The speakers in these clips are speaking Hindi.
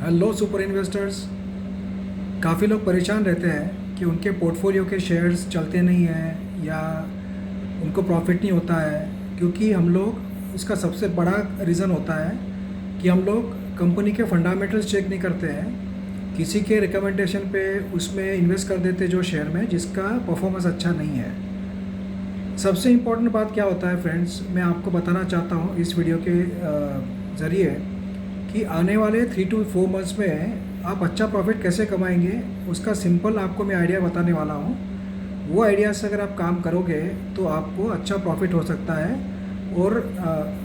Hello super investors. काफ़ी लोग परेशान रहते हैं कि उनके पोर्टफोलियो के शेयर्स चलते नहीं हैं या उनको प्रॉफिट नहीं होता है, क्योंकि हम लोग इसका सबसे बड़ा रीज़न होता है कि हम लोग कंपनी के फंडामेंटल्स चेक नहीं करते हैं। किसी के रिकमेंडेशन पे उसमें इन्वेस्ट कर देते जो शेयर में जिसका परफॉर्मेंस अच्छा नहीं है। सबसे इम्पोर्टेंट बात क्या होता है फ्रेंड्स, मैं आपको बताना चाहता हूँ इस वीडियो के ज़रिए कि आने वाले 3 to 4 मंथ्स में आप अच्छा प्रॉफिट कैसे कमाएंगे, उसका सिंपल आपको मैं आइडिया बताने वाला हूँ। वो आइडिया से अगर आप काम करोगे तो आपको अच्छा प्रॉफिट हो सकता है और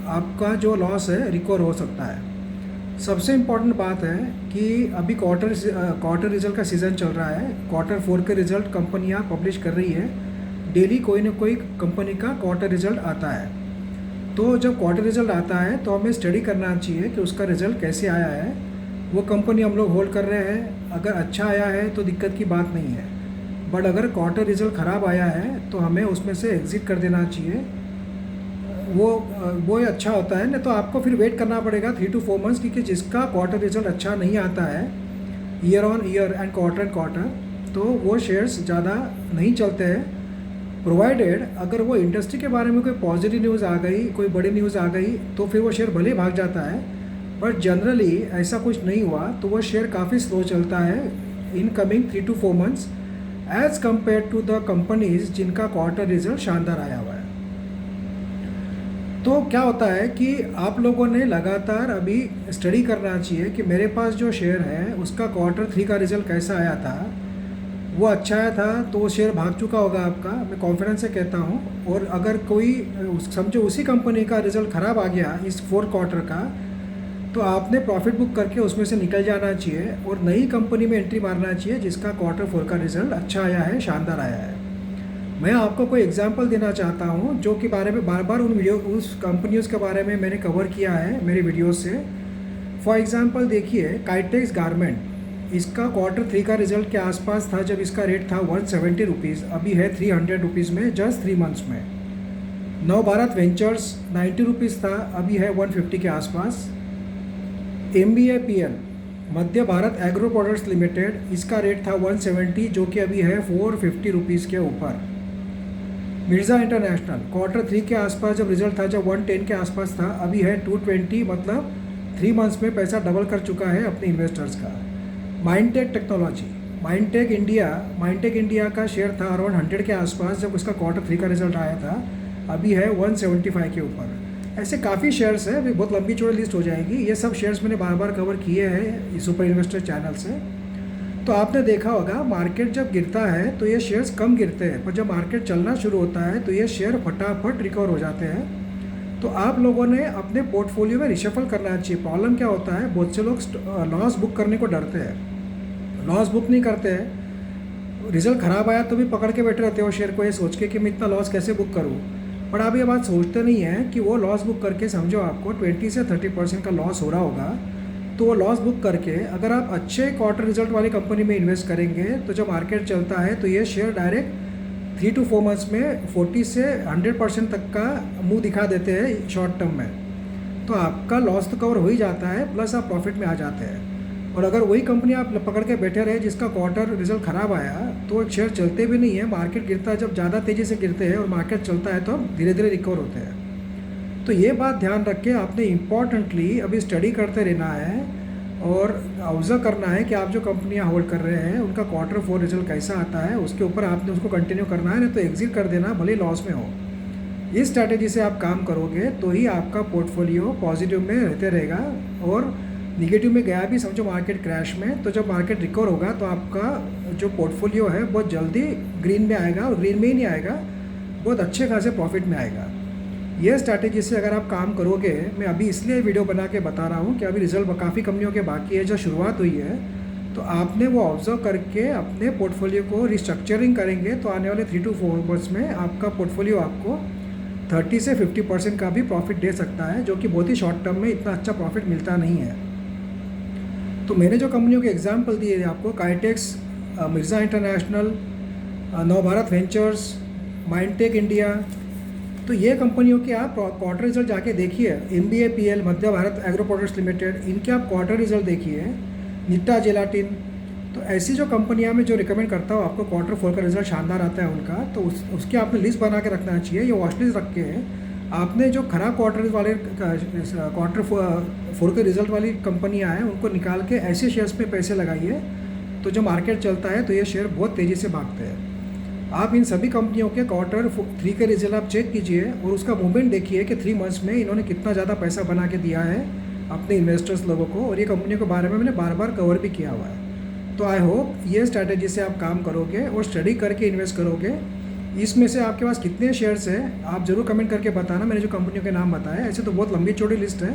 आपका जो लॉस है रिकवर हो सकता है। सबसे इम्पॉर्टेंट बात है कि अभी क्वार्टर रिजल्ट का सीज़न चल रहा है। Q4 के रिज़ल्ट कंपनियाँ पब्लिश कर रही है। डेली कोई ना कोई कंपनी का क्वार्टर रिज़ल्ट आता है। तो जब क्वार्टर रिज़ल्ट आता है तो हमें स्टडी करना चाहिए कि उसका रिज़ल्ट कैसे आया है। वो कंपनी हम लोग होल्ड कर रहे हैं, अगर अच्छा आया है तो दिक्कत की बात नहीं है, बट अगर क्वार्टर रिज़ल्ट ख़राब आया है तो हमें उसमें से एग्ज़िट कर देना चाहिए। वो अच्छा होता है, नहीं तो आपको फिर वेट करना पड़ेगा 3 to 4 मंथ्स, क्योंकि जिसका क्वार्टर रिज़ल्ट अच्छा नहीं आता है year on year and quarter तो वो शेयर्स ज़्यादा नहीं चलते हैं। प्रोवाइडेड अगर वो इंडस्ट्री के बारे में कोई पॉजिटिव न्यूज़ आ गई, कोई बड़ी न्यूज़ आ गई तो फिर वो शेयर भले भाग जाता है, बट जनरली ऐसा कुछ नहीं हुआ तो वो शेयर काफ़ी स्लो चलता है in coming 3 to 4 months as compare to the companies जिनका क्वार्टर रिजल्ट शानदार आया हुआ है। तो क्या होता है कि आप लोगों ने लगातार अभी स्टडी करना चाहिए कि मेरे पास जो शेयर है उसका Q3 का रिज़ल्ट कैसा आया था। वो अच्छा आया था तो वो शेयर भाग चुका होगा आपका, मैं कॉन्फिडेंस से कहता हूँ। और अगर कोई समझो उसी कंपनी का रिज़ल्ट ख़राब आ गया इस 4 क्वार्टर का, तो आपने प्रॉफिट बुक करके उसमें से निकल जाना चाहिए और नई कंपनी में एंट्री मारना चाहिए जिसका Q4 का रिज़ल्ट अच्छा आया है, शानदार आया है। मैं आपको कोई एग्जांपल देना चाहता हूँ जो कि बारे में बार बार उस कंपनियों के बारे में मैंने कवर किया है मेरे वीडियो से। फॉर एग्जांपल देखिए काइटेक्स गारमेंट, इसका Q3 का रिजल्ट के आसपास था जब इसका रेट था 170 रुपीज़, अभी है 300 रुपीज़ में जस्ट 3 मंथ्स में। नवभारत वेंचर्स 90 रुपीज़ था, अभी है 150 के आसपास। MBAPL मध्य भारत एग्रो प्रोडक्ट्स लिमिटेड, इसका रेट था 170 जो कि अभी है 450 रुपीज़ के ऊपर। मिर्ज़ा इंटरनेशनल Q3 के आसपास जब रिजल्ट था, जब 110 के आसपास था, अभी है 220, मतलब 3 मंथ्स में पैसा डबल कर चुका है अपने इन्वेस्टर्स का। माइंडटेक टेक्नोलॉजी, माइंडटेक इंडिया का शेयर था अराउंड 100 के आसपास जब उसका Q3 का रिजल्ट आया था, अभी है 175 के ऊपर। ऐसे काफ़ी शेयर्स हैं, अभी बहुत लंबी चौड़ी लिस्ट हो जाएगी। ये सब शेयर्स मैंने बार बार कवर किए हैं इस सुपर इन्वेस्टर चैनल से। तो आपने देखा होगा मार्केट जब गिरता है तो ये शेयर्स कम गिरते हैं, पर जब मार्केट चलना शुरू होता है तो ये शेयर फटाफट रिकवर हो जाते हैं। तो आप लोगों ने अपने पोर्टफोलियो में रिशफल करना चाहिए। प्रॉब्लम क्या होता है, बहुत से लोग लॉस बुक करने को डरते हैं, लॉस बुक नहीं करते हैं। रिजल्ट ख़राब आया तो भी पकड़ के बैठे रहते हो शेयर को, ये सोच के कि मैं इतना लॉस कैसे बुक करूँ। पर आप ये बात सोचते नहीं हैं कि वो लॉस बुक करके समझो आपको 20 से 30% का लॉस हो रहा होगा, तो वो लॉस बुक करके अगर आप अच्छे क्वार्टर रिजल्ट वाली कंपनी में इन्वेस्ट करेंगे तो जब मार्केट चलता है तो ये शेयर डायरेक्ट 3 to 4 मंथ्स में 40 से 100% तक का मुंह दिखा देते हैं शॉर्ट टर्म में। तो आपका लॉस तो कवर हो ही जाता है, प्लस आप प्रॉफिट में आ जाते हैं। और अगर वही कंपनी आप पकड़ के बैठे रहे जिसका क्वार्टर रिजल्ट ख़राब आया तो शेयर चलते भी नहीं है। मार्केट गिरता है जब ज़्यादा तेज़ी से गिरते हैं और मार्केट चलता है तो हम धीरे धीरे रिकवर होते हैं। तो ये बात ध्यान रख के आपने इम्पॉर्टेंटली अभी स्टडी करते रहना है और ऑब्जर्व करना है कि आप जो कंपनियां होल्ड कर रहे हैं उनका Q4 रिजल्ट कैसा आता है, उसके ऊपर आपने उसको कंटिन्यू करना है, नहीं तो एग्जिट कर देना भले लॉस में हो। इस स्ट्रैटेजी से आप काम करोगे तो ही आपका पोर्टफोलियो पॉजिटिव में रहते रहेगा। और निगेटिव में गया भी समझो मार्केट क्रैश में, तो जब मार्केट रिकवर होगा तो आपका जो पोर्टफोलियो है बहुत जल्दी ग्रीन में आएगा, और ग्रीन में ही नहीं आएगा, बहुत अच्छे खासे प्रॉफिट में आएगा। ये स्ट्रैटेजी से अगर आप काम करोगे, मैं अभी इसलिए वीडियो बना के बता रहा हूँ कि अभी रिजल्ट काफ़ी कंपनियों के बाकी है, जो शुरुआत हुई है, तो आपने वो ऑब्जर्व करके अपने पोर्टफोलियो को रिस्ट्रक्चरिंग करेंगे तो आने वाले 3 to 4 मंथ्स में आपका पोर्टफोलियो आपको 30 से 50% का भी प्रॉफिट दे सकता है, जो कि बहुत ही शॉर्ट टर्म में इतना अच्छा प्रॉफिट मिलता नहीं है। तो मैंने जो कंपनियों के एग्जाम्पल दिए आपको, Kitex, Mirza international, Navbharat ventures, Mindtech India, तो ये कंपनियों के आप क्वार्टर रिजल्ट जाके देखिए। MBAPL मध्य भारत एग्रो प्रोडक्ट्स लिमिटेड, इनके आप क्वार्टर रिजल्ट देखिए निट्टा जेलाटिन। तो ऐसी जो कंपनियां मैं जो रिकमेंड करता हूँ आपको, क्वार्टर 4 का रिजल्ट शानदार आता है उनका, तो उसकी आपने लिस्ट बना के रखना चाहिए। ये वॉच लिस्ट रख के आपने जो खराब क्वार्टर 4 के रिजल्ट वाली कंपनियां हैं उनको निकाल के ऐसे शेयर्स में पैसे लगाइए, तो जो मार्केट चलता है तो ये शेयर बहुत तेज़ी से भागते हैं। आप इन सभी कंपनियों के क्वार्टर 3 के रिजल्ट आप चेक कीजिए और उसका मूवमेंट देखिए कि 3 मंथ्स में इन्होंने कितना ज़्यादा पैसा बना के दिया है अपने इन्वेस्टर्स लोगों को, और ये कंपनियों के बारे में मैंने बार बार कवर भी किया हुआ है। तो आई होप ये स्ट्रैटेजी से आप काम करोगे और स्टडी करके इन्वेस्ट करोगे। इसमें से आपके पास कितने शेयर्स हैं आप ज़रूर कमेंट करके बताना। मैंने जो कंपनियों के नाम बताए, ऐसे तो बहुत लंबी चौड़ी लिस्ट है,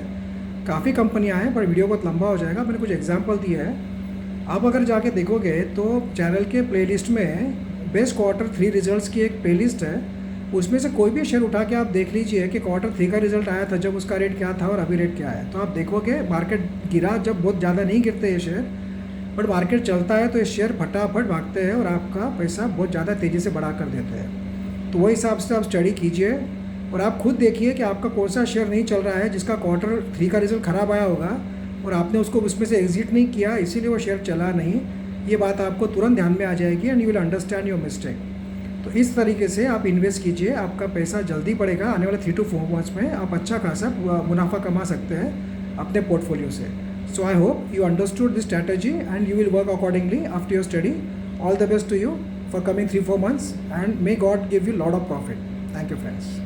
काफ़ी कंपनियाँ हैं, पर वीडियो बहुत लंबा हो जाएगा। मैंने कुछ एग्जाम्पल दिए हैं, आप अगर जाके देखोगे तो चैनल के प्लेलिस्ट में बेस्ट क्वार्टर 3 रिजल्ट्स की एक प्लेलिस्ट है, उसमें से कोई भी शेयर उठा के आप देख लीजिए कि क्वार्टर 3 का रिजल्ट आया था जब उसका रेट क्या था और अभी रेट क्या है। तो आप देखोगे मार्केट गिरा, जब बहुत ज़्यादा नहीं गिरते ये शेयर, बट मार्केट चलता है तो ये शेयर फटाफट भागते हैं और आपका पैसा बहुत ज़्यादा तेज़ी से बढ़ा कर देते हैं। तो वही हिसाब से आप स्टडी कीजिए और आप खुद देखिए कि आपका कौन सा शेयर नहीं चल रहा है जिसका क्वार्टर 3 का रिजल्ट ख़राब आया होगा और आपने उसको उसमें से एग्जिट नहीं किया, इसीलिए वो शेयर चला नहीं। ये बात आपको तुरंत ध्यान में आ जाएगी and you will understand your mistake. तो इस तरीके से आप इन्वेस्ट कीजिए, आपका पैसा जल्दी बढ़ेगा। आने वाले 3 to 4 मंथ्स में आप अच्छा खासा मुनाफा कमा सकते हैं अपने पोर्टफोलियो से। So I hope you understood this strategy and you will work accordingly after your study. All the best to you for coming 3-4 months and may God give you lot of profit. Thank you friends.